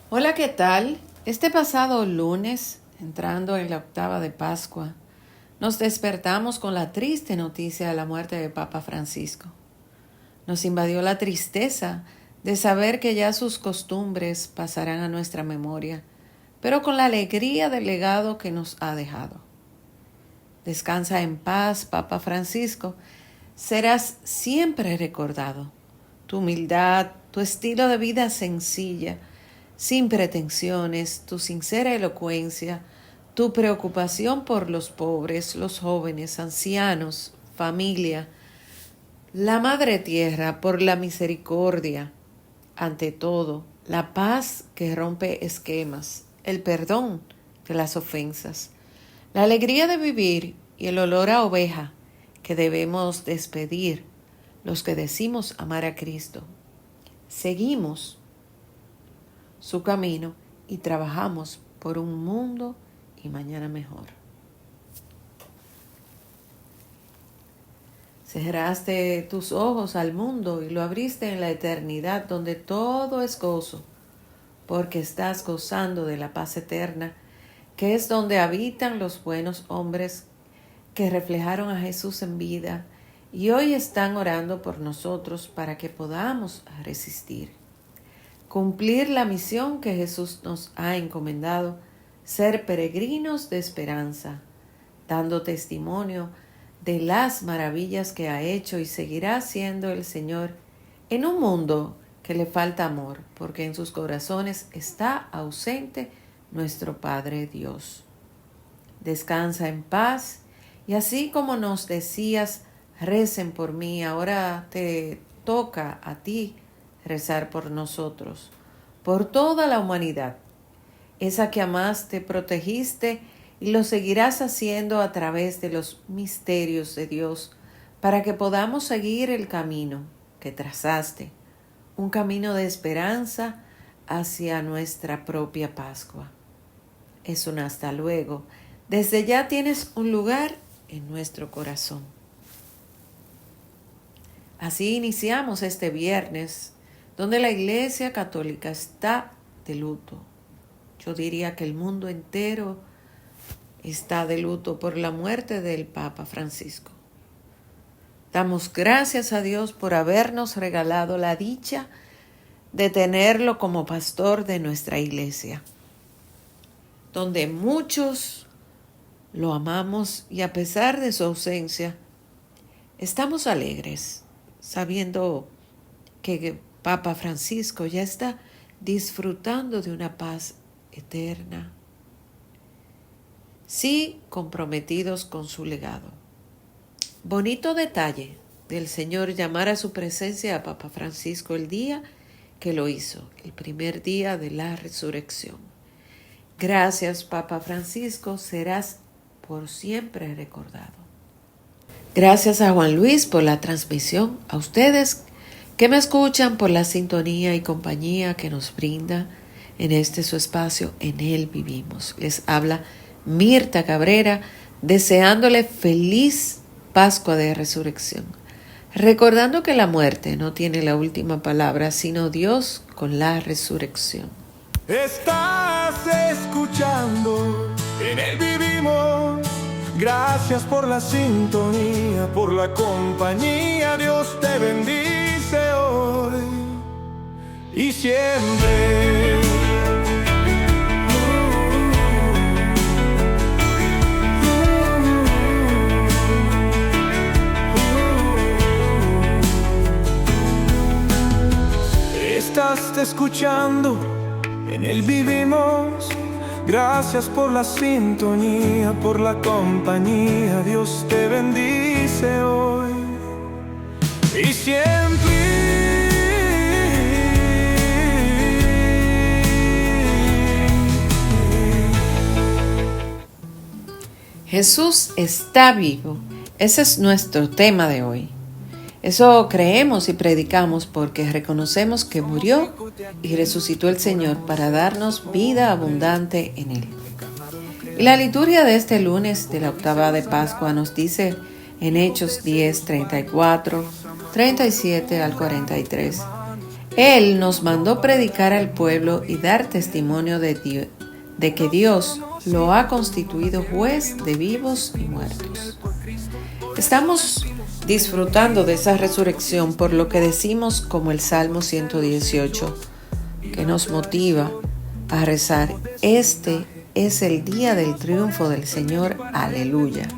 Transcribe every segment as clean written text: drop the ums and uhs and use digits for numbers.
Hola, ¿qué tal? Este pasado lunes, entrando en la octava de Pascua, nos despertamos con la triste noticia de la muerte de Papa Francisco. Nos invadió la tristeza de saber que ya sus costumbres pasarán a nuestra memoria, pero con la alegría del legado que nos ha dejado. Descansa en paz, Papa Francisco. Serás siempre recordado. Tu humildad, tu estilo de vida sencilla, sin pretensiones, tu sincera elocuencia, tu preocupación por los pobres, los jóvenes, ancianos, familia, la Madre Tierra por la misericordia, ante todo, la paz que rompe esquemas, el perdón de las ofensas, la alegría de vivir y el olor a oveja que debemos despedir los que decimos amar a Cristo. Seguimos su camino y trabajamos por un mundo y mañana mejor. Cerraste tus ojos al mundo y lo abriste en la eternidad donde todo es gozo, porque estás gozando de la paz eterna, que es donde habitan los buenos hombres que reflejaron a Jesús en vida y hoy están orando por nosotros para que podamos resistir. Cumplir la misión que Jesús nos ha encomendado, ser peregrinos de esperanza, dando testimonio de las maravillas que ha hecho y seguirá haciendo el Señor en un mundo que le falta amor, porque en sus corazones está ausente nuestro Padre Dios. Descansa en paz y así como nos decías, recen por mí, ahora te toca a ti rezar por nosotros, por toda la humanidad, esa que amaste, protegiste y lo seguirás haciendo a través de los misterios de Dios, para que podamos seguir el camino que trazaste, un camino de esperanza hacia nuestra propia Pascua. Es un hasta luego. Desde ya tienes un lugar en nuestro corazón. Así iniciamos este viernes, donde la Iglesia Católica está de luto. Yo diría que el mundo entero está de luto por la muerte del Papa Francisco. Damos gracias a Dios por habernos regalado la dicha de tenerlo como pastor de nuestra iglesia, donde muchos lo amamos y a pesar de su ausencia, estamos alegres, sabiendo que Papa Francisco ya está disfrutando de una paz eterna, sí comprometidos con su legado. Bonito detalle del Señor llamar a su presencia a Papa Francisco el día que lo hizo, el primer día de la resurrección. Gracias, Papa Francisco, serás por siempre recordado. Gracias a Juan Luis por la transmisión, a ustedes que me escuchan por la sintonía y compañía que nos brinda en este su espacio, en él vivimos. Les habla Mirta Cabrera, deseándole feliz Pascua de Resurrección, recordando que la muerte no tiene la última palabra, sino Dios con la resurrección. Estás escuchando, en él vivimos. Gracias por la sintonía, por la compañía. Dios te bendice hoy y siempre. Estás escuchando, en él vivimos. Gracias por la sintonía, por la compañía. Dios te bendice hoy y siempre. Jesús está vivo. Ese es nuestro tema de hoy. Eso creemos y predicamos porque reconocemos que murió y resucitó el Señor para darnos vida abundante en Él. Y la liturgia de este lunes de la octava de Pascua nos dice en Hechos 10, 34, 37 al 43. Él nos mandó predicar al pueblo y dar testimonio de que Dios lo ha constituido juez de vivos y muertos. Estamos disfrutando de esa resurrección por lo que decimos como el Salmo 118, que nos motiva a rezar: este es el día del triunfo del Señor, aleluya.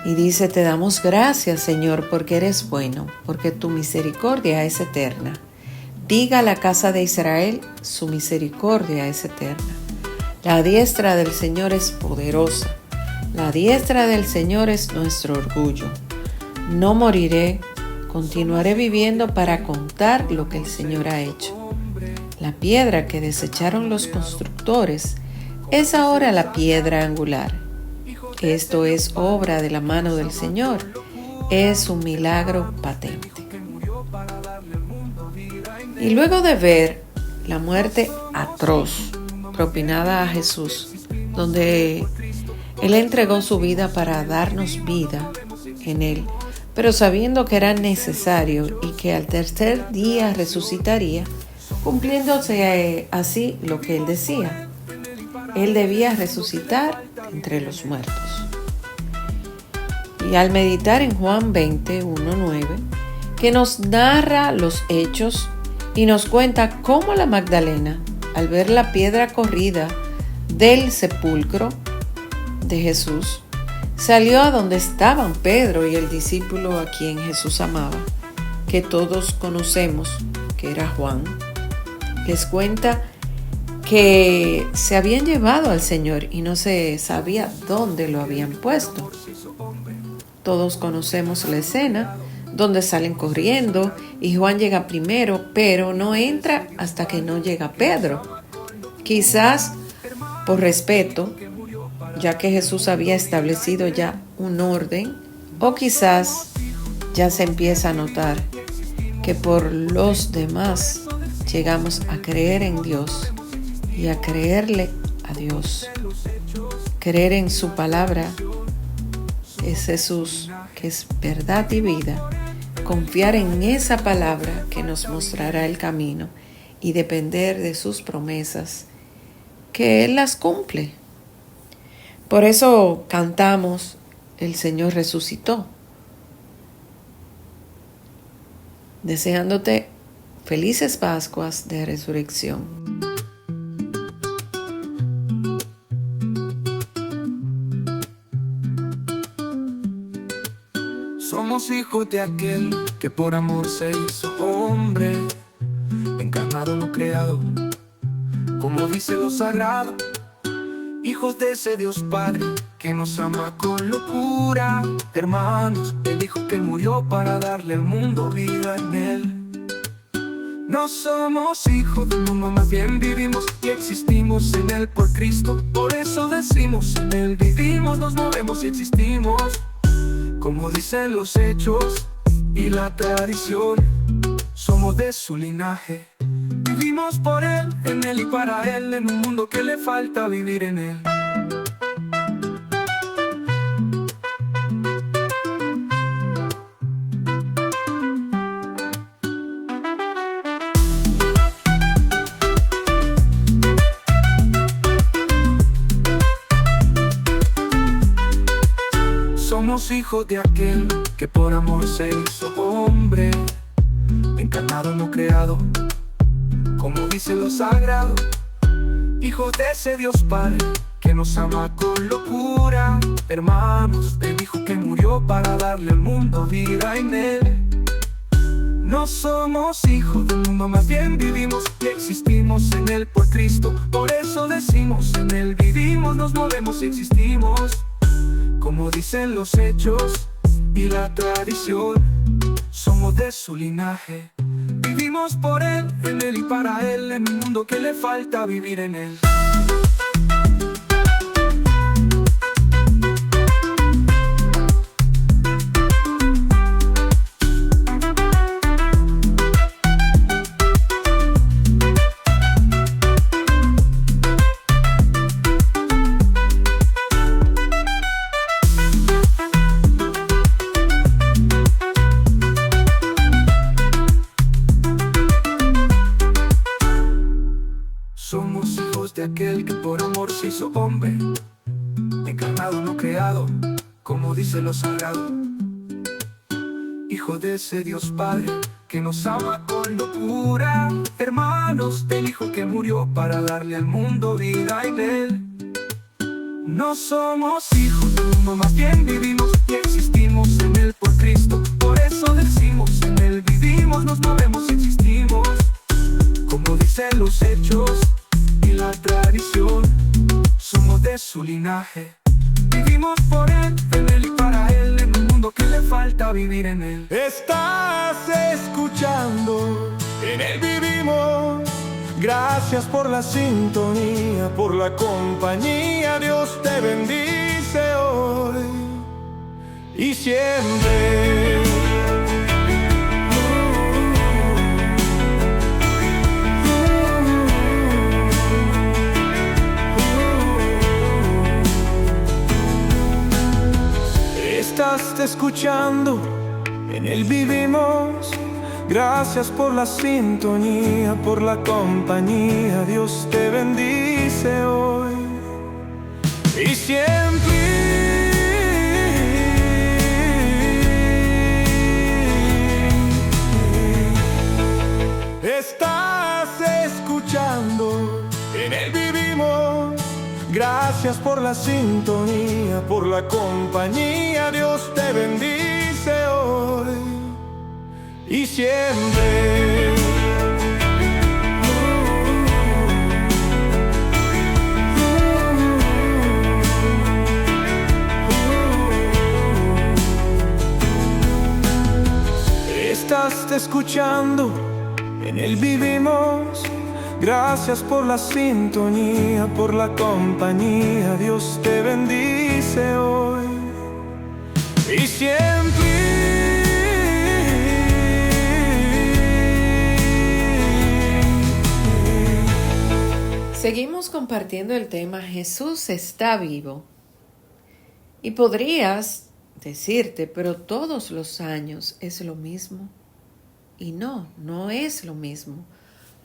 Y dice: te damos gracias, Señor, porque eres bueno, porque tu misericordia es eterna. Diga a la casa de Israel: su misericordia es eterna. La diestra del Señor es poderosa. La diestra del Señor es nuestro orgullo. No moriré, continuaré viviendo para contar lo que el Señor ha hecho. La piedra que desecharon los constructores es ahora la piedra angular. Esto es obra de la mano del Señor. Es un milagro patente. Y luego de ver la muerte atroz propinada a Jesús, donde Él entregó su vida para darnos vida en Él, pero sabiendo que era necesario y que al tercer día resucitaría, cumpliéndose así lo que Él decía. Él debía resucitar entre los muertos. Y al meditar en Juan 20, 1-9, que nos narra los hechos y nos cuenta cómo la Magdalena, al ver la piedra corrida del sepulcro de Jesús, salió a donde estaban Pedro y el discípulo a quien Jesús amaba, que todos conocemos, que era Juan. Les cuenta que se habían llevado al Señor y no se sabía dónde lo habían puesto. Todos conocemos la escena donde salen corriendo y Juan llega primero, pero no entra hasta que no llega Pedro. Quizás por respeto, ya que Jesús había establecido ya un orden, o quizás ya se empieza a notar que por los demás llegamos a creer en Dios y a creerle a Dios. Creer en su palabra es Jesús, que es verdad y vida. Confiar en esa palabra que nos mostrará el camino y depender de sus promesas, que Él las cumple. Por eso cantamos: el Señor resucitó. Deseándote felices Pascuas de Resurrección. Somos hijos de aquel que por amor se hizo hombre, encarnado no creado, como dice lo sagrado. Hijos de ese Dios Padre que nos ama con locura. Hermanos, Él dijo que murió para darle al mundo vida en Él. No somos hijos del mundo, más bien vivimos y existimos en Él por Cristo. Por eso decimos: en Él vivimos, nos movemos y existimos. Como dicen los hechos y la tradición, somos de su linaje. Vivimos por Él, en Él y para Él, en un mundo que le falta vivir en Él. Somos hijos de aquel que por amor se hizo hombre, encarnado no creado, como dice lo sagrado. Hijos de ese Dios Padre que nos ama con locura. Hermanos, Él dijo que murió para darle al mundo vida en Él. No somos hijos del mundo, más bien vivimos y existimos en Él por Cristo. Por eso decimos: en Él vivimos, nos movemos y existimos. Como dicen los hechos y la tradición, somos de su linaje. Vivimos por Él, en Él y para Él, en un mundo que le falta vivir en Él. Somos hijos de aquel que por amor se hizo hombre, encarnado, no creado, como dice lo sagrado. Hijo de ese Dios Padre que nos ama con locura, hermanos del Hijo que murió para darle al mundo vida en él. No somos hijos del mundo, más bien vivimos y existimos en él por Cristo. Por eso decimos, en él vivimos, nos movemos y existimos. Como dicen los hechos y la tradición, somos de su linaje. Vivimos por él, en él y para él, en un mundo que le falta vivir en él. Estás escuchando, en él vivimos. Gracias por la sintonía, por la compañía. Dios te bendice hoy y siempre. Estás escuchando, en él vivimos. Gracias por la sintonía, por la compañía. Dios te bendice hoy y siempre. Estás escuchando, en él vivimos. Gracias por la sintonía, por la compañía. Dios te bendice hoy y siempre. Estás escuchando, en él vivimos. Gracias por la sintonía, por la compañía. Dios te bendice hoy y siempre. Seguimos compartiendo el tema Jesús está vivo. Y podrías decirte, pero todos los años es lo mismo. Y no, no es lo mismo,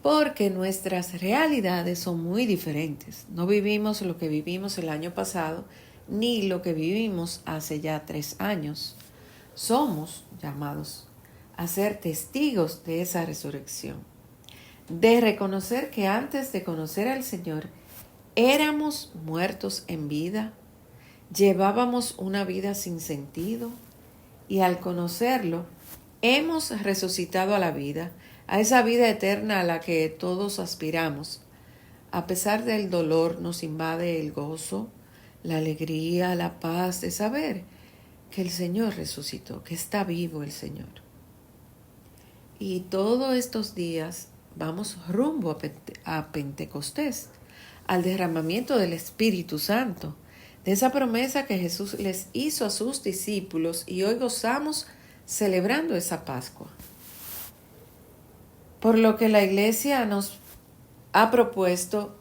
porque nuestras realidades son muy diferentes. No vivimos lo que vivimos el año pasado, ni lo que vivimos hace ya 3 años. Somos llamados a ser testigos de esa resurrección, de reconocer que antes de conocer al Señor éramos muertos en vida, llevábamos una vida sin sentido y al conocerlo hemos resucitado a la vida, a esa vida eterna a la que todos aspiramos. A pesar del dolor nos invade el gozo, la alegría, la paz de saber que el Señor resucitó, que está vivo el Señor. Y todos estos días vamos rumbo a Pentecostés, al derramamiento del Espíritu Santo, de esa promesa que Jesús les hizo a sus discípulos y hoy gozamos celebrando esa Pascua. Por lo que la Iglesia nos ha propuesto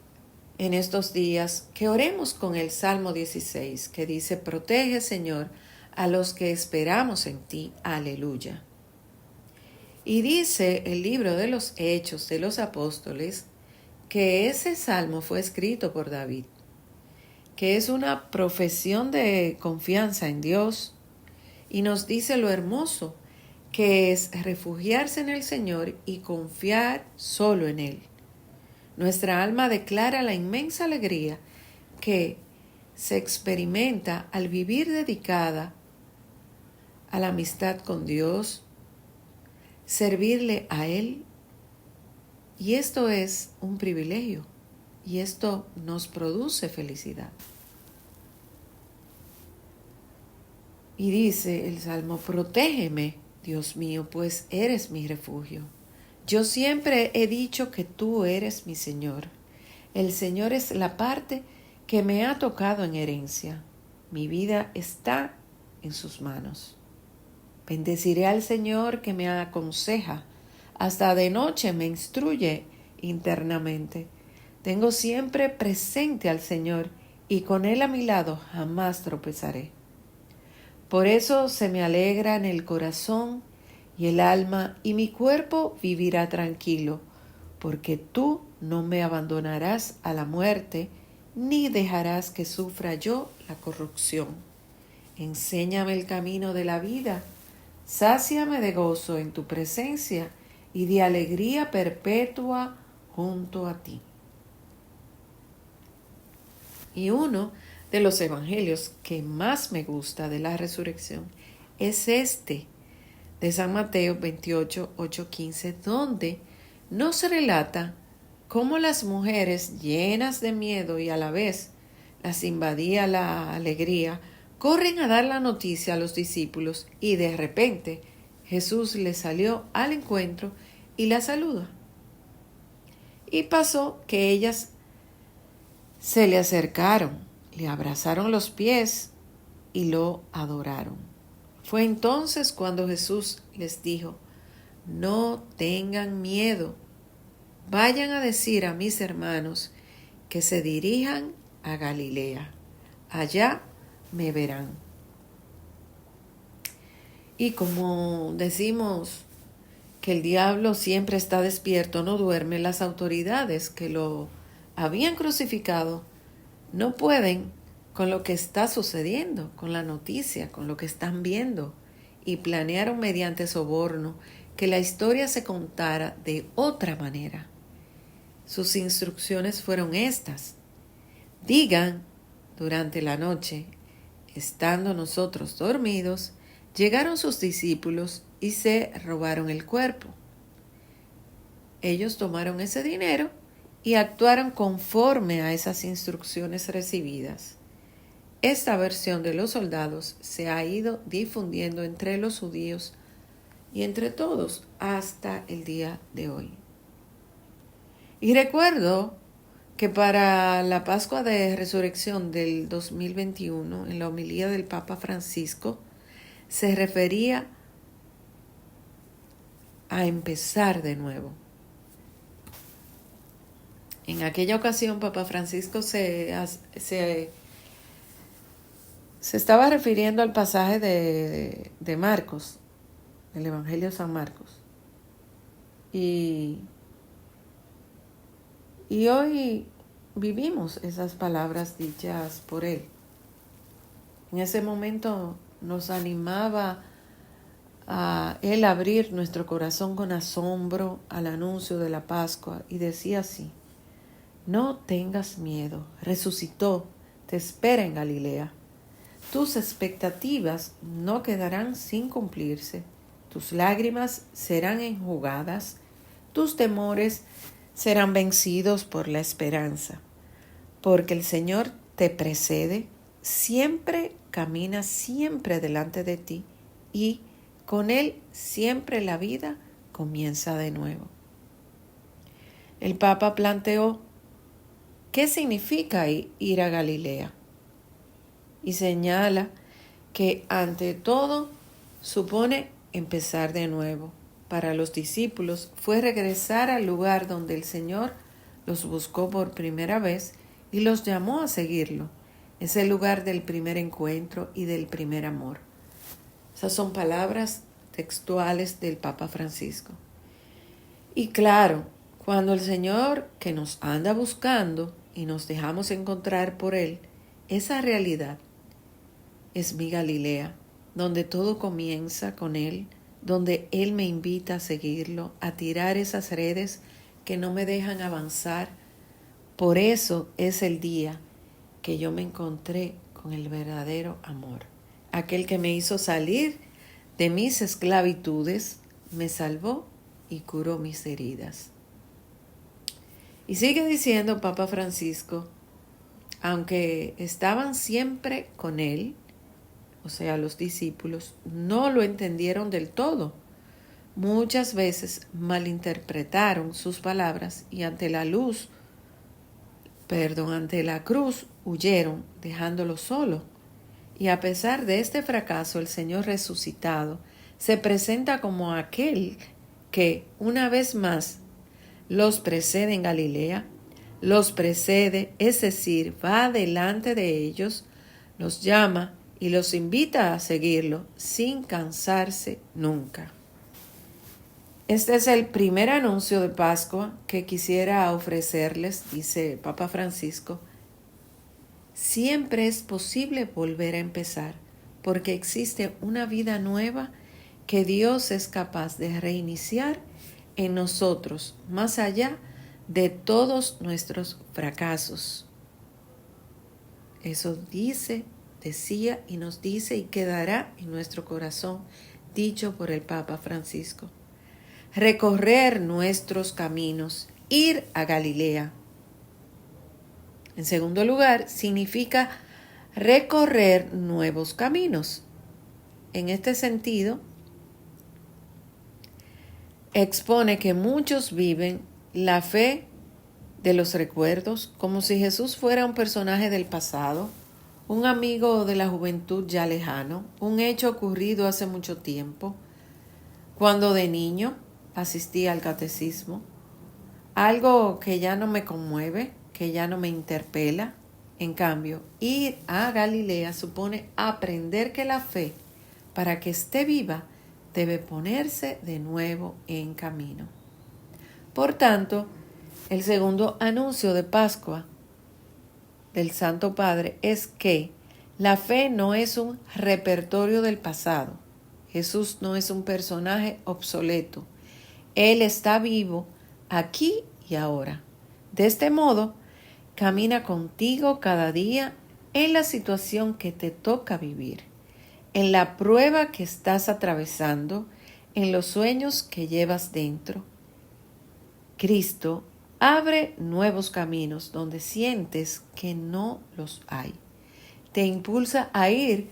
en estos días que oremos con el Salmo 16, que dice: protege, Señor, a los que esperamos en ti. Aleluya. Y dice el libro de los Hechos de los Apóstoles que ese salmo fue escrito por David, que es una profesión de confianza en Dios, y nos dice lo hermoso que es refugiarse en el Señor y confiar solo en Él. Nuestra alma declara la inmensa alegría que se experimenta al vivir dedicada a la amistad con Dios, servirle a Él, y esto es un privilegio, y esto nos produce felicidad. Y dice el Salmo: protégeme, Dios mío, pues eres mi refugio. Yo siempre he dicho que tú eres mi Señor. El Señor es la parte que me ha tocado en herencia. Mi vida está en sus manos. Bendeciré al Señor que me aconseja. Hasta de noche me instruye internamente. Tengo siempre presente al Señor y con Él a mi lado jamás tropezaré. Por eso se me alegra en el corazón y el alma, y mi cuerpo vivirá tranquilo, porque tú no me abandonarás a la muerte, ni dejarás que sufra yo la corrupción. Enséñame el camino de la vida, sáciame de gozo en tu presencia y de alegría perpetua junto a ti. Y uno de los evangelios que más me gusta de la resurrección es este, de San Mateo 28, 8, 15, donde nos relata cómo las mujeres llenas de miedo y a la vez las invadía la alegría, corren a dar la noticia a los discípulos y de repente Jesús les salió al encuentro y las saluda. Y pasó que ellas se le acercaron, le abrazaron los pies y lo adoraron. Fue entonces cuando Jesús les dijo: no tengan miedo, vayan a decir a mis hermanos que se dirijan a Galilea, allá me verán. Y como decimos que el diablo siempre está despierto, no duerme, las autoridades que lo habían crucificado no pueden con lo que está sucediendo, con la noticia, con lo que están viendo, y planearon mediante soborno que la historia se contara de otra manera. Sus instrucciones fueron estas: digan durante la noche, estando nosotros dormidos, llegaron sus discípulos y se robaron el cuerpo. Ellos tomaron ese dinero y actuaron conforme a esas instrucciones recibidas. Esta versión de los soldados se ha ido difundiendo entre los judíos y entre todos hasta el día de hoy. Y recuerdo que para la Pascua de Resurrección del 2021, en la homilía del Papa Francisco, se refería a empezar de nuevo. En aquella ocasión, Papa Francisco se estaba refiriendo al pasaje de Marcos, del Evangelio de San Marcos. Y hoy vivimos esas palabras dichas por él. En ese momento nos animaba a él abrir nuestro corazón con asombro al anuncio de la Pascua y decía así: no tengas miedo, resucitó, te espera en Galilea. Tus expectativas no quedarán sin cumplirse, tus lágrimas serán enjugadas, tus temores serán vencidos por la esperanza, porque el Señor te precede, siempre camina siempre delante de ti y con Él siempre la vida comienza de nuevo. El Papa planteó qué significa ir a Galilea y señala que ante todo supone empezar de nuevo. Para los discípulos fue regresar al lugar donde el Señor los buscó por primera vez y los llamó a seguirlo. Es el lugar del primer encuentro y del primer amor. Esas son palabras textuales del Papa Francisco. Y claro, cuando el Señor que nos anda buscando y nos dejamos encontrar por Él, esa realidad es mi Galilea, donde todo comienza con Él, donde Él me invita a seguirlo, a tirar esas redes que no me dejan avanzar. Por eso es el día que yo me encontré con el verdadero amor, aquel que me hizo salir de mis esclavitudes, me salvó y curó mis heridas. Y sigue diciendo Papa Francisco, aunque estaban siempre con él, o sea, los discípulos, no lo entendieron del todo. Muchas veces malinterpretaron sus palabras y ante la cruz huyeron, dejándolo solo. Y a pesar de este fracaso, el Señor resucitado se presenta como aquel que, una vez más, los precede en Galilea, los precede, es decir, va delante de ellos, los llama y los invita a seguirlo sin cansarse nunca. Este es el primer anuncio de Pascua que quisiera ofrecerles, dice Papa Francisco. Siempre es posible volver a empezar, porque existe una vida nueva que Dios es capaz de reiniciar en nosotros, más allá de todos nuestros fracasos. Eso decía y nos dice y quedará en nuestro corazón, dicho por el Papa Francisco. Recorrer nuestros caminos, ir a Galilea. En segundo lugar, significa recorrer nuevos caminos. En este sentido, expone que muchos viven la fe de los recuerdos como si Jesús fuera un personaje del pasado, un amigo de la juventud ya lejano, un hecho ocurrido hace mucho tiempo, cuando de niño asistía al catecismo, algo que ya no me conmueve, que ya no me interpela. En cambio, ir a Galilea supone aprender que la fe, para que esté viva, debe ponerse de nuevo en camino. Por tanto, el segundo anuncio de Pascua del Santo Padre es que la fe no es un repertorio del pasado. Jesús no es un personaje obsoleto. Él está vivo aquí y ahora. De este modo, camina contigo cada día en la situación que te toca vivir, en la prueba que estás atravesando, en los sueños que llevas dentro. Cristo abre nuevos caminos donde sientes que no los hay. Te impulsa a ir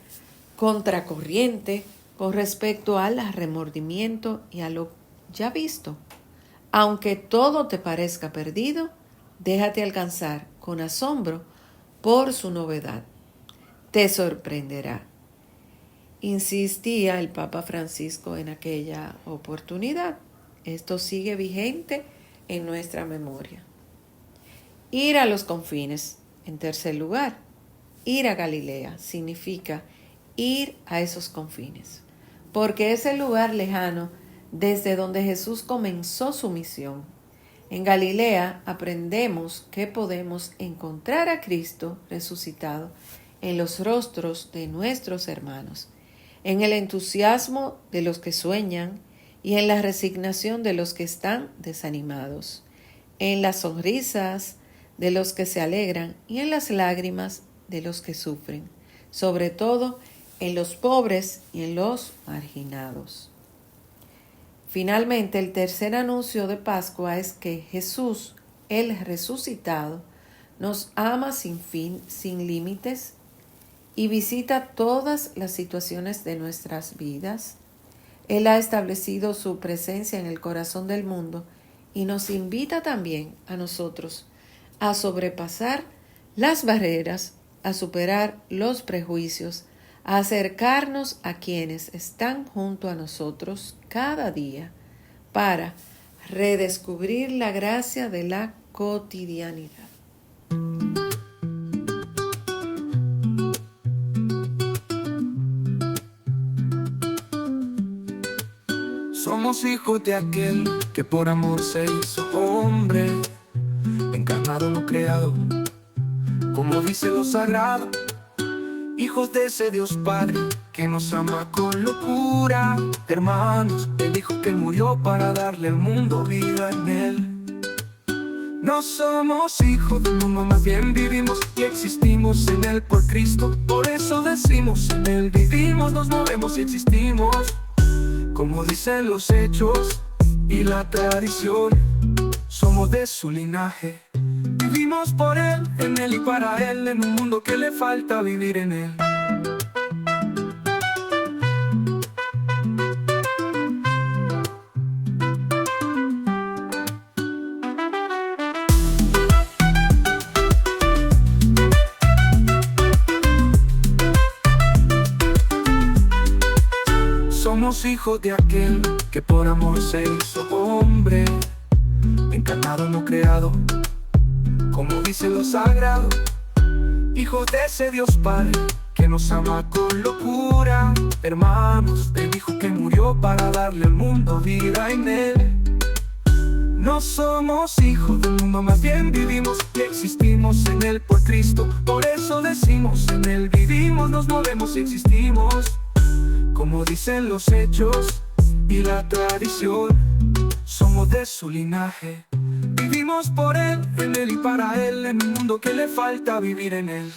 contracorriente con respecto al remordimiento y a lo ya visto. Aunque todo te parezca perdido, déjate alcanzar con asombro por su novedad. Te sorprenderá. Insistía el Papa Francisco en aquella oportunidad. Esto sigue vigente en nuestra memoria. Ir a los confines. En tercer lugar, ir a Galilea significa ir a esos confines, porque es el lugar lejano desde donde Jesús comenzó su misión. En Galilea aprendemos que podemos encontrar a Cristo resucitado en los rostros de nuestros hermanos, en el entusiasmo de los que sueñan y en la resignación de los que están desanimados, en las sonrisas de los que se alegran y en las lágrimas de los que sufren, sobre todo en los pobres y en los marginados. Finalmente, el tercer anuncio de Pascua es que Jesús, el resucitado, nos ama sin fin, sin límites, y visita todas las situaciones de nuestras vidas. Él ha establecido su presencia en el corazón del mundo y nos invita también a nosotros a sobrepasar las barreras, a superar los prejuicios, a acercarnos a quienes están junto a nosotros cada día para redescubrir la gracia de la cotidianidad. Somos hijos de aquel que por amor se hizo hombre, encarnado no creado, como dice lo sagrado. Hijos de ese Dios Padre que nos ama con locura. Hermanos, Él dijo que murió para darle al mundo vida en Él. No somos hijos del mundo, más bien vivimos y existimos en Él por Cristo. Por eso decimos, en Él vivimos, nos movemos y existimos. Como dicen los hechos y la tradición, somos de su linaje. Vivimos por Él, en Él y para Él, en un mundo que le falta vivir en Él. Somos hijos de aquel que por amor se hizo hombre, encarnado no creado, como dice lo sagrado. Hijos de ese Dios Padre que nos ama con locura. Hermanos del Hijo que murió para darle al mundo vida en él. No somos hijos del mundo, más bien vivimos y existimos en él por Cristo. Por eso decimos, en él vivimos, nos movemos y existimos. Como dicen los hechos y la tradición, somos de su linaje. Vivimos por él, en él y para él, en un mundo que le falta vivir en él.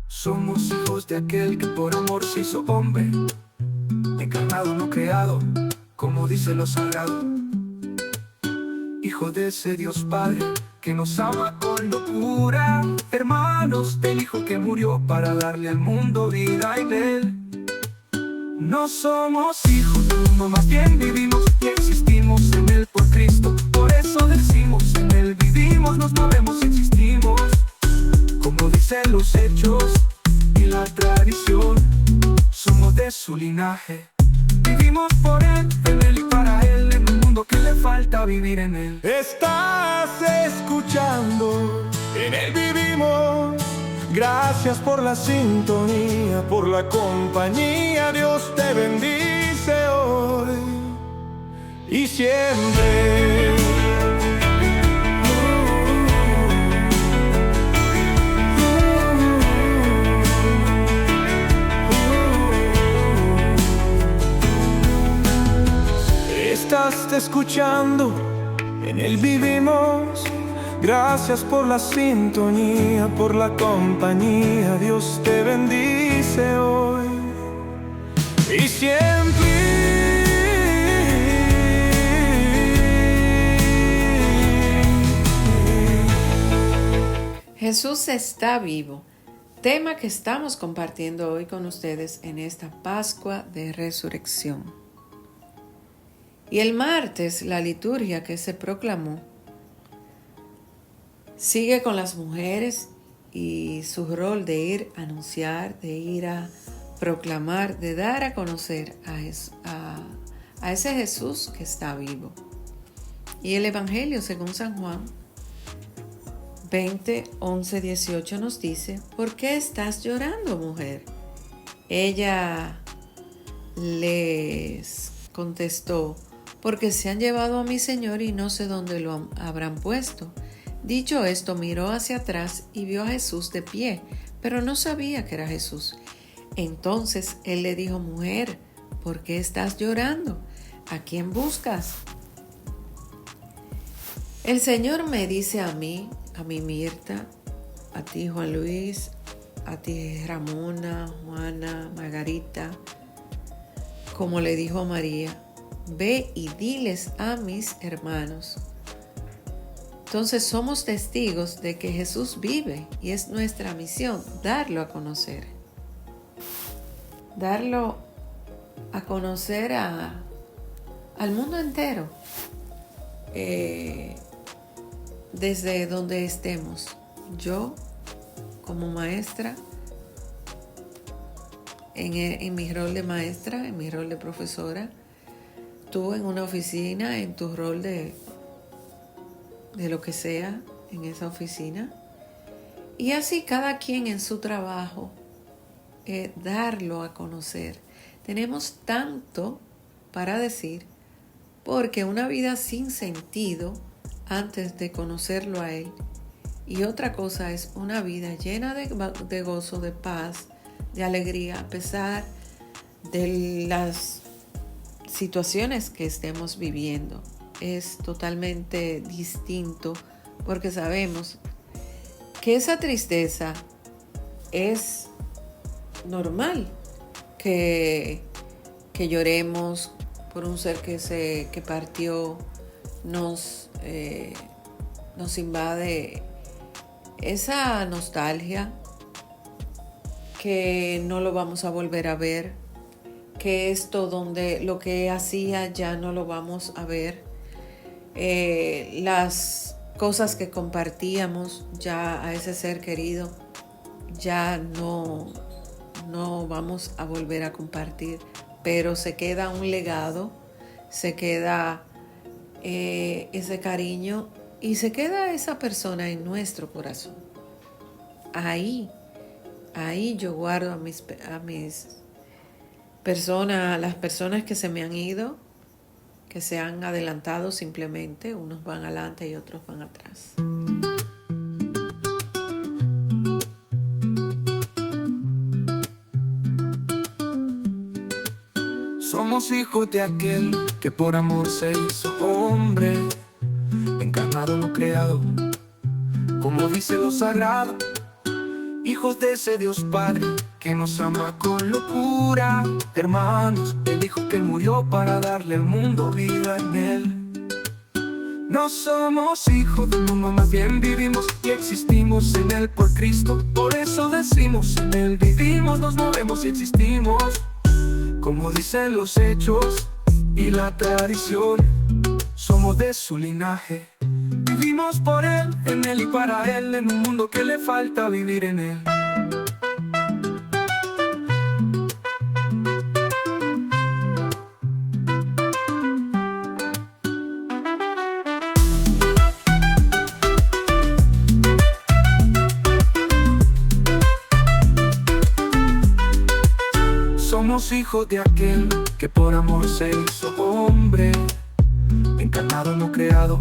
Somos hijos de aquel que por amor se hizo hombre, encarnado, no creado, como dice lo sagrado. Hijo de ese Dios Padre que nos ama con locura. Hermanos del Hijo que murió para darle al mundo vida en él. No somos hijos del mundo, más bien vivimos y existimos en él por Cristo. Por eso decimos, en él vivimos, nos movemos y existimos. Como dicen los hechos y la tradición, somos de su linaje. Vivimos por él, en él y para él, en un mundo que le falta vivir en él. Estás escuchando, en él vivimos. Gracias por la sintonía, por la compañía. Dios te bendice hoy y siempre. Estás escuchando, en él vivimos. Gracias por la sintonía, por la compañía. Dios te bendice hoy y siempre. Jesús está vivo, tema que estamos compartiendo hoy con ustedes en esta Pascua de Resurrección. Y el martes, la liturgia que se proclamó sigue con las mujeres y su rol de ir a anunciar, de ir a proclamar, de dar a conocer a ese Jesús que está vivo. Y el Evangelio según San Juan 20, 11, 18 nos dice: ¿por qué estás llorando, mujer? Ella les contestó: porque se han llevado a mi Señor y no sé dónde lo habrán puesto. Dicho esto, miró hacia atrás y vio a Jesús de pie, pero no sabía que era Jesús. Entonces él le dijo: mujer, ¿por qué estás llorando? ¿A quién buscas? El Señor me dice a mí Mirta, a ti Juan Luis, a ti Ramona, Juana, Margarita, como le dijo a María: ve y diles a mis hermanos. Entonces somos testigos de que Jesús vive y es nuestra misión darlo a conocer. Darlo a conocer al mundo entero, desde donde estemos. Yo, como maestra, en mi rol de maestra, en mi rol de profesora, tú en una oficina, en tu rol de lo que sea en esa oficina, y así cada quien en su trabajo, darlo a conocer. Tenemos tanto para decir, porque una vida sin sentido antes de conocerlo a Él, y otra cosa es una vida llena de gozo, de paz, de alegría, a pesar de las situaciones que estemos viviendo. Es totalmente distinto, porque sabemos que esa tristeza es normal, que lloremos por un ser que partió, nos invade esa nostalgia, que no lo vamos a volver a ver, que esto donde lo que hacía ya no lo vamos a ver. Las cosas que compartíamos ya a ese ser querido ya no vamos a volver a compartir, pero se queda un legado, se queda ese cariño y se queda esa persona en nuestro corazón. Ahí yo guardo a mis personas, a las personas que se me han ido, que se han adelantado simplemente, unos van adelante y otros van atrás. Somos hijos de aquel que por amor se hizo hombre, encarnado no creado, como dice lo sagrado. Hijos de ese Dios Padre que nos ama con locura. Hermanos, Él dijo que murió para darle al mundo vida en Él. No somos hijos del mundo, más bien vivimos y existimos en Él por Cristo. Por eso decimos, en Él vivimos, nos movemos y existimos. Como dicen los hechos y la tradición, somos de su linaje. Vivimos por Él, en Él y para Él, en un mundo que le falta vivir en Él. Somos hijos de aquel que por amor se hizo hombre, encarnado no creado,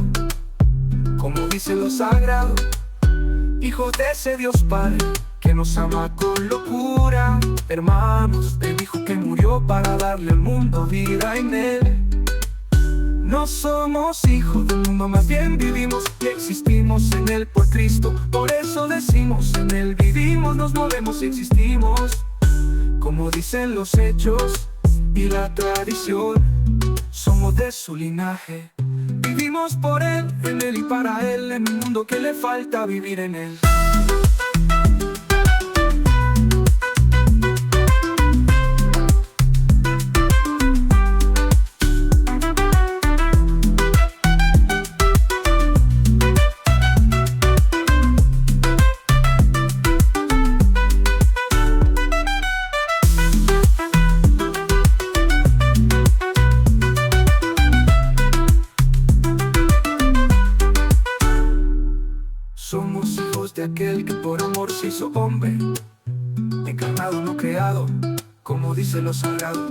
como dice lo sagrado. Hijos de ese Dios Padre que nos ama con locura. Hermanos, Él dijo que murió para darle al mundo vida en Él. No somos hijos del mundo, más bien vivimos y existimos en Él por Cristo. Por eso decimos, en Él vivimos, nos movemos y existimos. Como dicen los hechos y la tradición, somos de su linaje. Vivimos por Él, en Él y para Él, en un mundo que le falta vivir en Él. Somos hijos de aquel que por amor se hizo hombre, encarnado no creado, como dice lo sagrado.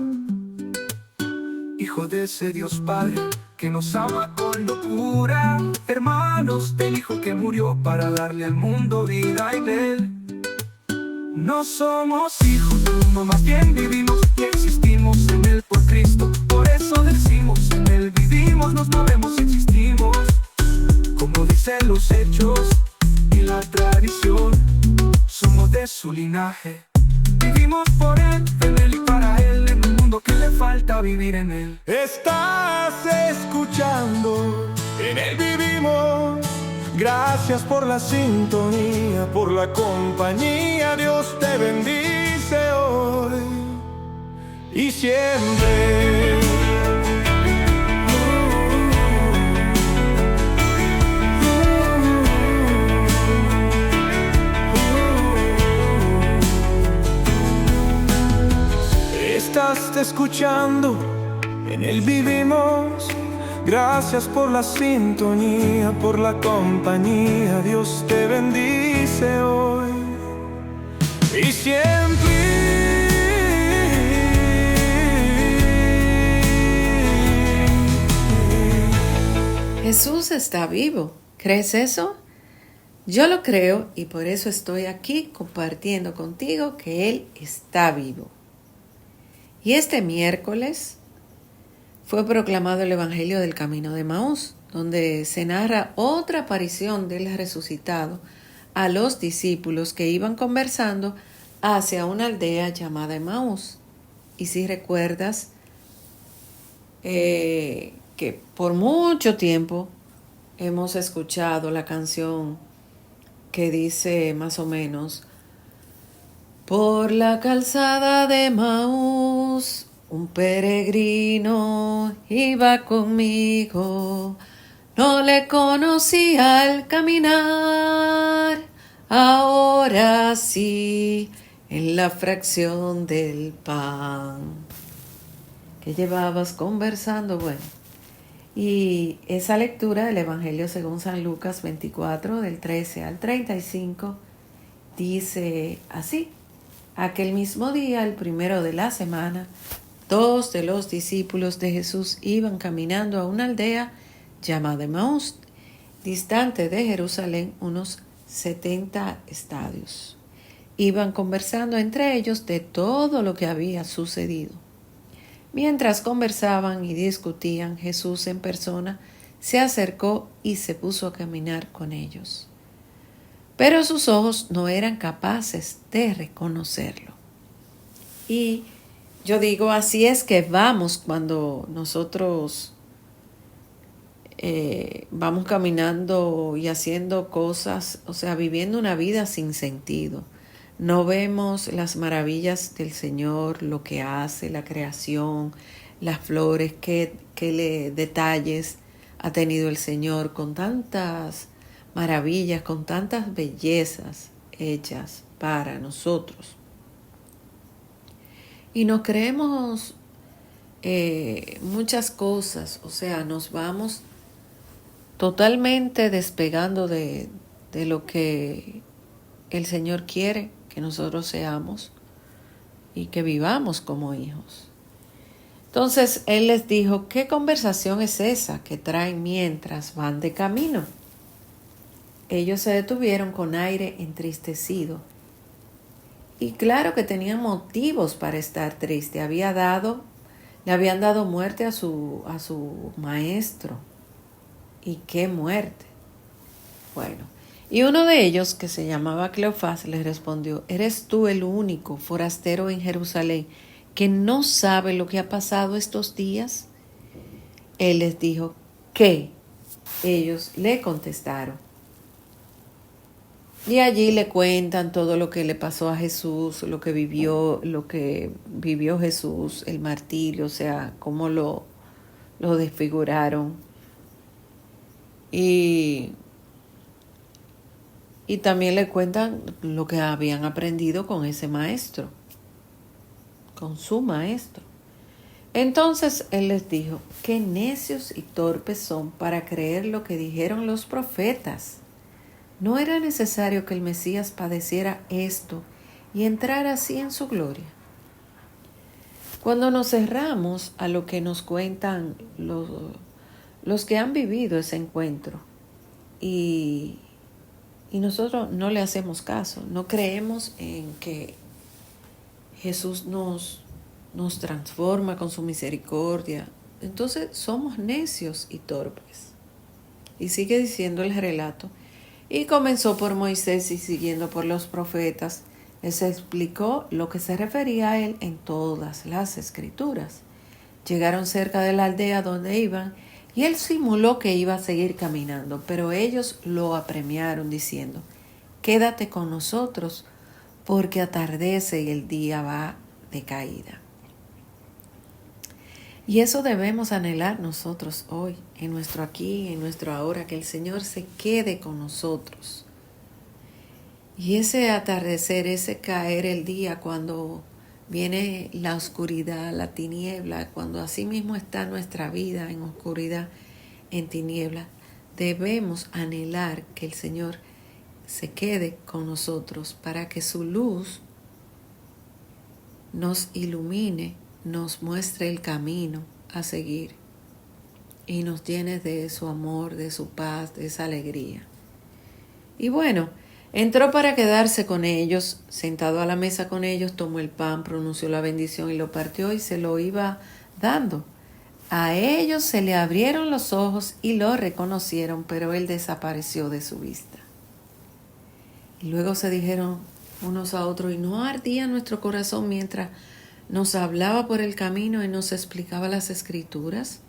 Hijo de ese Dios Padre que nos ama con locura. Hermanos, Él dijo que murió para darle al mundo vida en Él. No somos hijos del mundo, más bien vivimos y existimos en Él por Cristo. Por eso decimos, en Él vivimos, nos movemos y existimos. Como dicen los hechos y la tradición, somos de su linaje. Vivimos por Él, en Él y para Él, en un mundo que le falta vivir en Él. Estás escuchando, en Él vivimos. Gracias por la sintonía, por la compañía. Dios te bendice hoy y siempre. Estás escuchando, en Él vivimos. Gracias por la sintonía, por la compañía. Dios te bendice hoy y siempre. Jesús está vivo. ¿Crees eso? Yo lo creo y por eso estoy aquí compartiendo contigo que Él está vivo. Y este miércoles fue proclamado el Evangelio del Camino de Emaús, donde se narra otra aparición del resucitado a los discípulos que iban conversando hacia una aldea llamada Emaús. Y si recuerdas que por mucho tiempo hemos escuchado la canción que dice más o menos: por la calzada de Emaús Un peregrino iba conmigo, no le conocí al caminar, ahora sí, en la fracción del pan que llevabas conversando. Bueno, y esa lectura del Evangelio según San Lucas 24, del 13 al 35, dice así: aquel mismo día, el primero de la semana, 2 de los discípulos de Jesús iban caminando a una aldea llamada Emaús, distante de Jerusalén unos 70 estadios. Iban conversando entre ellos de todo lo que había sucedido. Mientras conversaban y discutían, Jesús en persona se acercó y se puso a caminar con ellos. Pero sus ojos no eran capaces de reconocerlo. Y yo digo, así es que vamos cuando nosotros vamos caminando y haciendo cosas, o sea, viviendo una vida sin sentido. No vemos las maravillas del Señor, lo que hace, la creación, las flores, qué detalles ha tenido el Señor con tantas maravillas, con tantas bellezas hechas para nosotros. Y nos creemos muchas cosas, o sea, nos vamos totalmente despegando de lo que el Señor quiere que nosotros seamos y que vivamos como hijos. Entonces Él les dijo, ¿qué conversación es esa que traen mientras van de camino? Ellos se detuvieron con aire entristecido. Y claro que tenían motivos para estar triste. Le habían dado muerte a su maestro. ¿Y qué muerte? Bueno, y uno de ellos, que se llamaba Cleofás, les respondió, ¿eres tú el único forastero en Jerusalén que no sabe lo que ha pasado estos días? Él les dijo, ¿qué? Ellos le contestaron. Y allí le cuentan todo lo que le pasó a Jesús, lo que vivió Jesús, el martirio, o sea, cómo lo desfiguraron. Y también le cuentan lo que habían aprendido con ese maestro, con su maestro. Entonces Él les dijo, qué necios y torpes son para creer lo que dijeron los profetas. ¿No era necesario que el Mesías padeciera esto y entrara así en su gloria? Cuando nos cerramos a lo que nos cuentan los que han vivido ese encuentro y nosotros no le hacemos caso, no creemos en que Jesús nos transforma con su misericordia, entonces somos necios y torpes. Y sigue diciendo el relato. Y comenzó por Moisés y siguiendo por los profetas, les explicó lo que se refería a él en todas las escrituras. Llegaron cerca de la aldea donde iban y él simuló que iba a seguir caminando, pero ellos lo apremiaron diciendo, quédate con nosotros porque atardece y el día va de caída. Y eso debemos anhelar nosotros hoy, en nuestro aquí, en nuestro ahora, que el Señor se quede con nosotros. Y ese atardecer, ese caer el día, cuando viene la oscuridad, la tiniebla, cuando así mismo está nuestra vida en oscuridad, en tiniebla, debemos anhelar que el Señor se quede con nosotros para que su luz nos ilumine, nos muestre el camino a seguir y nos llene de su amor, de su paz, de esa alegría. Y bueno, entró para quedarse con ellos, sentado a la mesa con ellos, tomó el pan, pronunció la bendición y lo partió y se lo iba dando. A ellos se le abrieron los ojos y lo reconocieron, pero él desapareció de su vista. Y luego se dijeron unos a otros, ¿y no ardía nuestro corazón mientras nos hablaba por el camino y nos explicaba las escrituras?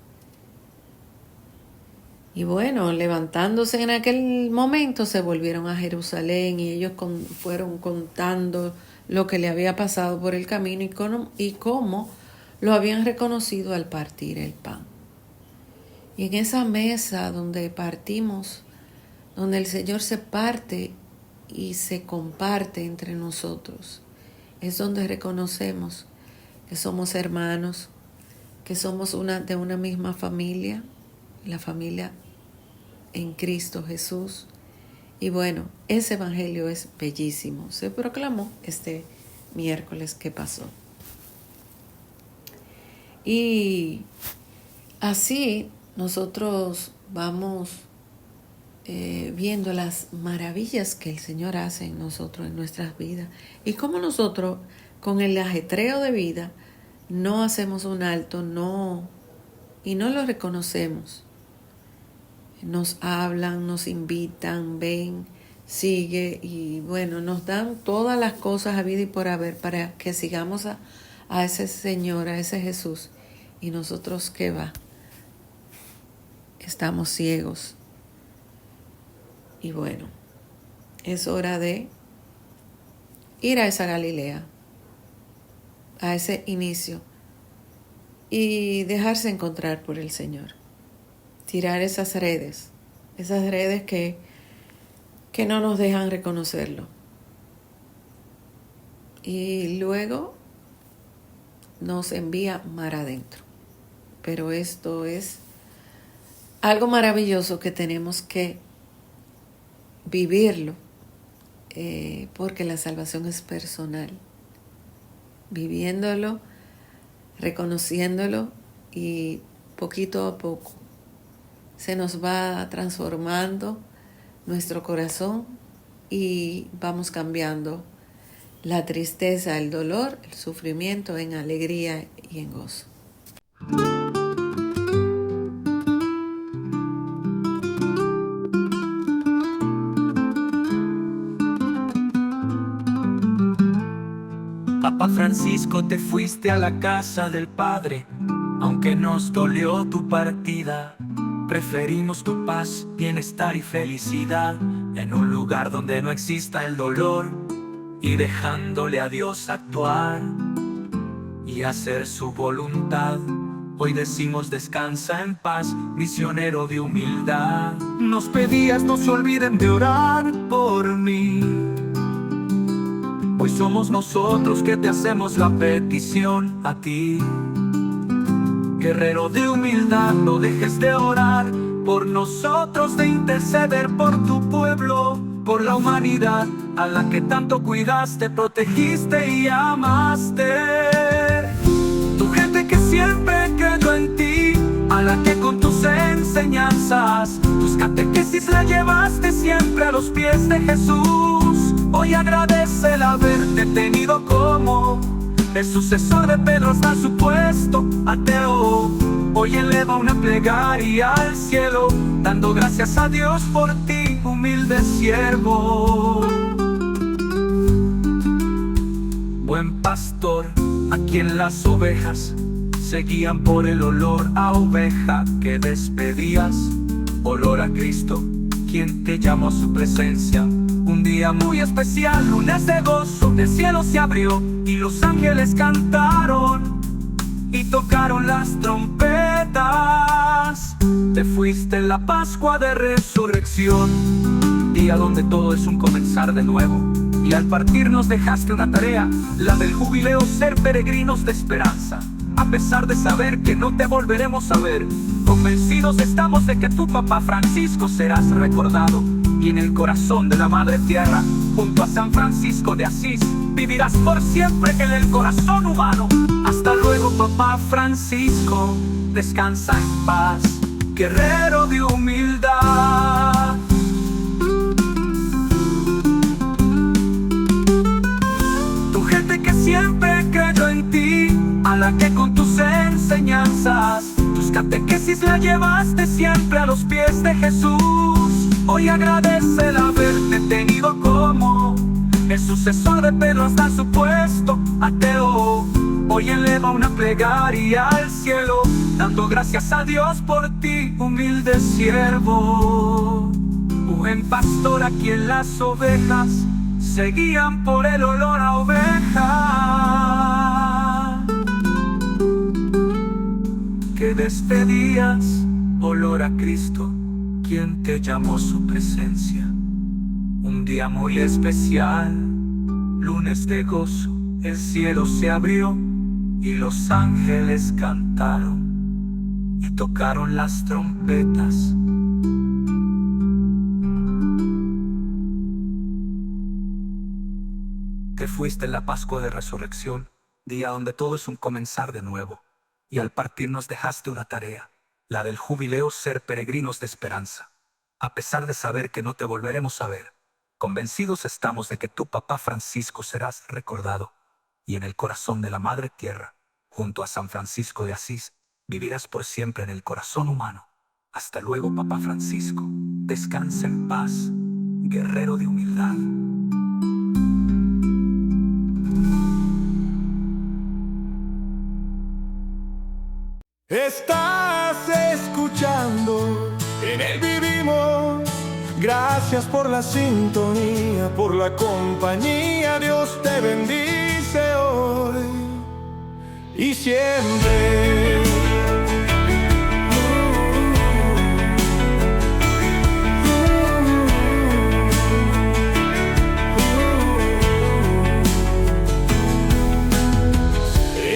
Y bueno, levantándose en aquel momento se volvieron a Jerusalén y ellos fueron contando lo que le había pasado por el camino y cómo lo habían reconocido al partir el pan. Y en esa mesa donde partimos, donde el Señor se parte y se comparte entre nosotros, es donde reconocemos que somos hermanos, que somos de una misma familia, la familia en Cristo Jesús. Y bueno, ese evangelio es bellísimo. Se proclamó este miércoles que pasó. Y así nosotros vamos viendo las maravillas que el Señor hace en nosotros, en nuestras vidas. Y cómo nosotros, con el ajetreo de vida, no hacemos un alto, y no lo reconocemos. Nos hablan, nos invitan, ven, sigue, y bueno, nos dan todas las cosas a vida y por haber para que sigamos a ese Señor, a ese Jesús. Y nosotros, ¿qué va? Estamos ciegos. Y bueno, es hora de ir a esa Galilea, a ese inicio, y dejarse encontrar por el Señor. Tirar esas redes que no nos dejan reconocerlo. Y luego nos envía mar adentro. Pero esto es algo maravilloso que tenemos que vivirlo, porque la salvación es personal. Viviéndolo, reconociéndolo, y poquito a poco se nos va transformando nuestro corazón y vamos cambiando la tristeza, el dolor, el sufrimiento en alegría y en gozo. Papa Francisco, te fuiste a la casa del Padre, aunque nos dolió tu partida. Preferimos tu paz, bienestar y felicidad en un lugar donde no exista el dolor, y dejándole a Dios actuar y hacer su voluntad. Hoy decimos descansa en paz, misionero de humildad. Nos pedías no se olviden de orar por mí. Hoy somos nosotros que te hacemos la petición a ti. Guerrero de humildad, no dejes de orar por nosotros, de interceder por tu pueblo, por la humanidad a la que tanto cuidaste, protegiste y amaste. Tu gente que siempre creyó en ti, a la que con tus enseñanzas, tus catequesis la llevaste siempre a los pies de Jesús. Hoy agradece el haberte tenido como el sucesor de Pedro hasta su puesto ateo. Hoy eleva una plegaria al cielo, dando gracias a Dios por ti, humilde siervo. Buen pastor, a quien las ovejas seguían por el olor a oveja que despedías. Olor a Cristo, quien te llamó a su presencia. Un día muy especial, lunes de gozo, el cielo se abrió y los ángeles cantaron y tocaron las trompetas. Te fuiste en la Pascua de Resurrección, día donde todo es un comenzar de nuevo. Y al partir nos dejaste una tarea, la del jubileo, ser peregrinos de esperanza. A pesar de saber que no te volveremos a ver, convencidos estamos de que tu Papa Francisco serás recordado. Y en el corazón de la Madre Tierra, junto a San Francisco de Asís, vivirás por siempre en el corazón humano. Hasta luego, Papa Francisco, descansa en paz, guerrero de humildad. Tu gente que siempre creyó en ti, a la que con tus enseñanzas, tus catequesis la llevaste siempre a los pies de Jesús. Hoy agradece el haberte tenido como el sucesor de Pedro hasta su puesto ateo. Hoy eleva una plegaria al cielo, dando gracias a Dios por ti, humilde siervo. Buen pastor, a quien las ovejas seguían por el olor a oveja. despedías, olor a Cristo, quien te llamó su presencia. Un día muy especial, lunes de gozo, el cielo se abrió y los ángeles cantaron y tocaron las trompetas. Te fuiste en la Pascua de Resurrección, día donde todo es un comenzar de nuevo, y al partir nos dejaste una tarea, la del jubileo, ser peregrinos de esperanza. A pesar de saber que no te volveremos a ver, convencidos estamos de que tu Papa Francisco serás recordado, y en el corazón de la Madre Tierra, junto a San Francisco de Asís, vivirás por siempre en el corazón humano. Hasta luego, Papa Francisco. Descansa en paz, guerrero de humildad. Estás escuchando, en él vivimos. Gracias por la sintonía, por la compañía. Dios te bendice hoy y siempre.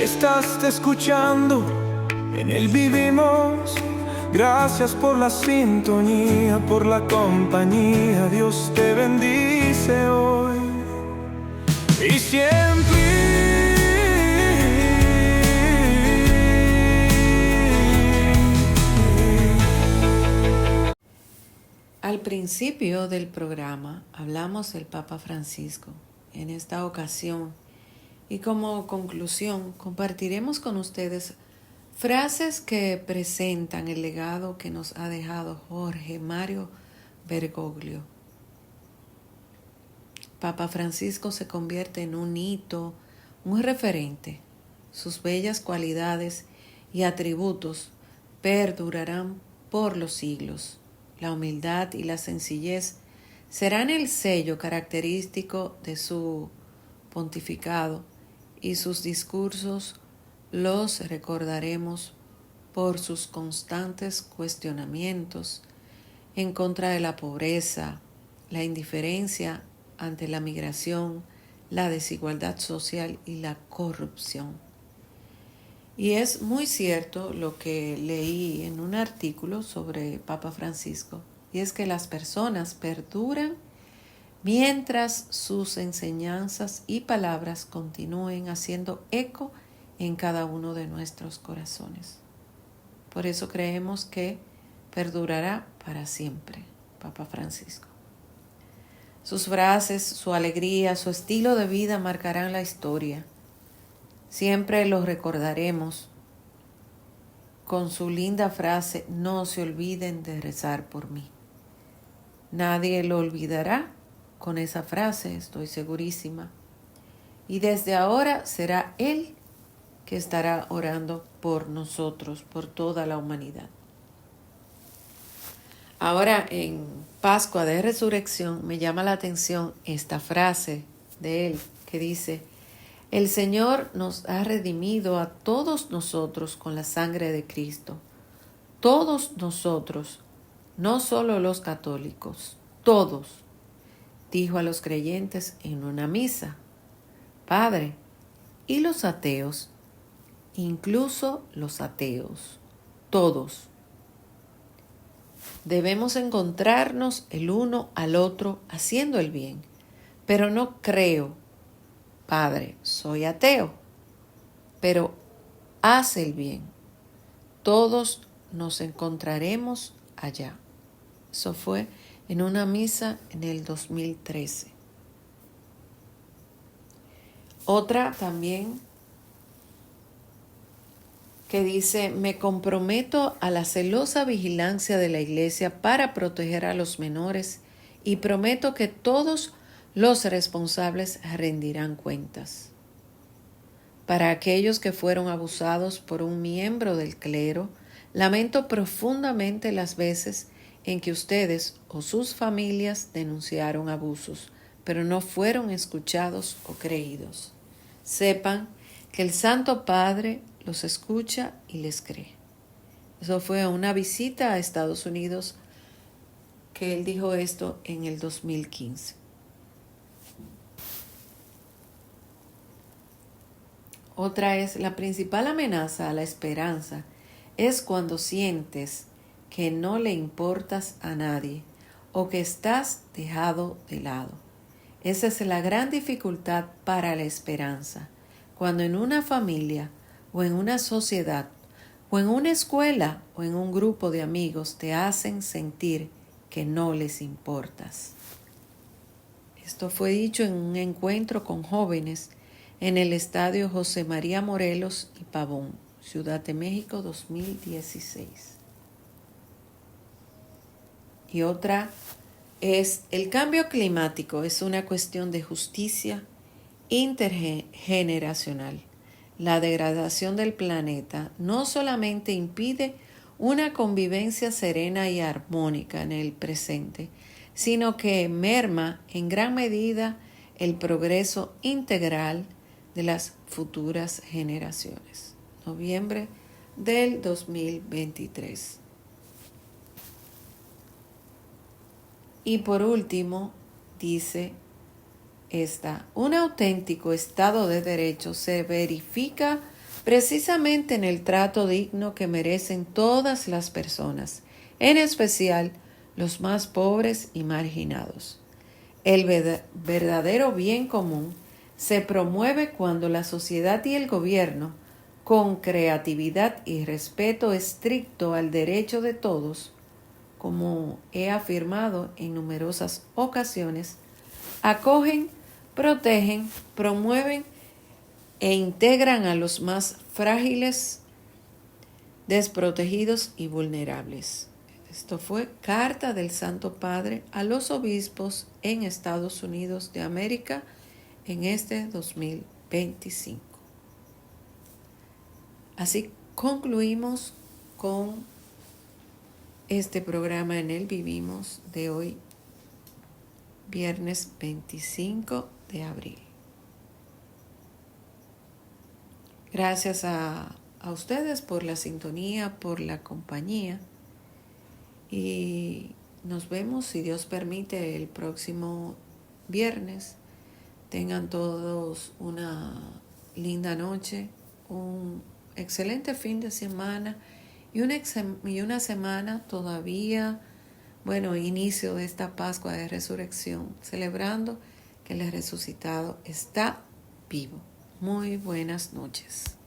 Estás escuchando, en él vivimos. Gracias por la sintonía, por la compañía. Dios te bendice hoy y siempre. Al principio del programa hablamos del Papa Francisco. En esta ocasión y como conclusión compartiremos con ustedes frases que presentan el legado que nos ha dejado Jorge Mario Bergoglio. Papa Francisco se convierte en un hito, un referente. Sus bellas cualidades y atributos perdurarán por los siglos. La humildad y la sencillez serán el sello característico de su pontificado y sus discursos los recordaremos por sus constantes cuestionamientos en contra de la pobreza, la indiferencia ante la migración, la desigualdad social y la corrupción. Y es muy cierto lo que leí en un artículo sobre Papa Francisco, y es que las personas perduran mientras sus enseñanzas y palabras continúen haciendo eco en cada uno de nuestros corazones. Por eso creemos que perdurará para siempre, Papa Francisco. Sus frases, su alegría, su estilo de vida marcarán la historia. Siempre lo recordaremos con su linda frase: no se olviden de rezar por mí. Nadie lo olvidará con esa frase, estoy segurísima. Y desde ahora será Él que estará orando por nosotros, por toda la humanidad. Ahora, en Pascua de Resurrección, me llama la atención esta frase de Él que dice: el Señor nos ha redimido a todos nosotros con la sangre de Cristo. Todos nosotros, no solo los católicos, todos, dijo a los creyentes en una misa. Padre, ¿y los ateos? Incluso los ateos, todos. Debemos encontrarnos el uno al otro haciendo el bien, pero no creo, Padre, soy ateo, pero haz el bien. Todos nos encontraremos allá. Eso fue en una misa en el 2013. Otra también que dice: me comprometo a la celosa vigilancia de la Iglesia para proteger a los menores y prometo que todos los responsables rendirán cuentas. Para aquellos que fueron abusados por un miembro del clero, lamento profundamente las veces en que ustedes o sus familias denunciaron abusos, pero no fueron escuchados o creídos. Sepan que el Santo Padre los escucha y les cree. Eso fue una visita a Estados Unidos que él dijo esto en el 2015. Otra es, la principal amenaza a la esperanza es cuando sientes que no le importas a nadie o que estás dejado de lado. Esa es la gran dificultad para la esperanza, cuando en una familia o en una sociedad o en una escuela o en un grupo de amigos te hacen sentir que no les importas. Esto fue dicho en un encuentro con jóvenes en el Estadio José María Morelos y Pavón, Ciudad de México, 2016. Y otra es, el cambio climático es una cuestión de justicia intergeneracional. La degradación del planeta no solamente impide una convivencia serena y armónica en el presente, sino que merma en gran medida el progreso integral de las futuras generaciones. Noviembre del 2023. Y por último, dice un auténtico Estado de Derecho se verifica precisamente en el trato digno que merecen todas las personas, en especial los más pobres y marginados. El verdadero bien común se promueve cuando la sociedad y el gobierno, con creatividad y respeto estricto al derecho de todos, como he afirmado en numerosas ocasiones, acogen, protegen, promueven e integran a los más frágiles, desprotegidos y vulnerables. Esto fue Carta del Santo Padre a los obispos en Estados Unidos de América en este 2025. Así concluimos con este programa En Él Vivimos de hoy, viernes 25 de abril. Gracias a ustedes por la sintonía, por la compañía. Y nos vemos, si Dios permite, el próximo viernes. Tengan todos una linda noche, un excelente fin de semana y una semana todavía, inicio de esta Pascua de Resurrección, celebrando que el resucitado está vivo. Muy buenas noches.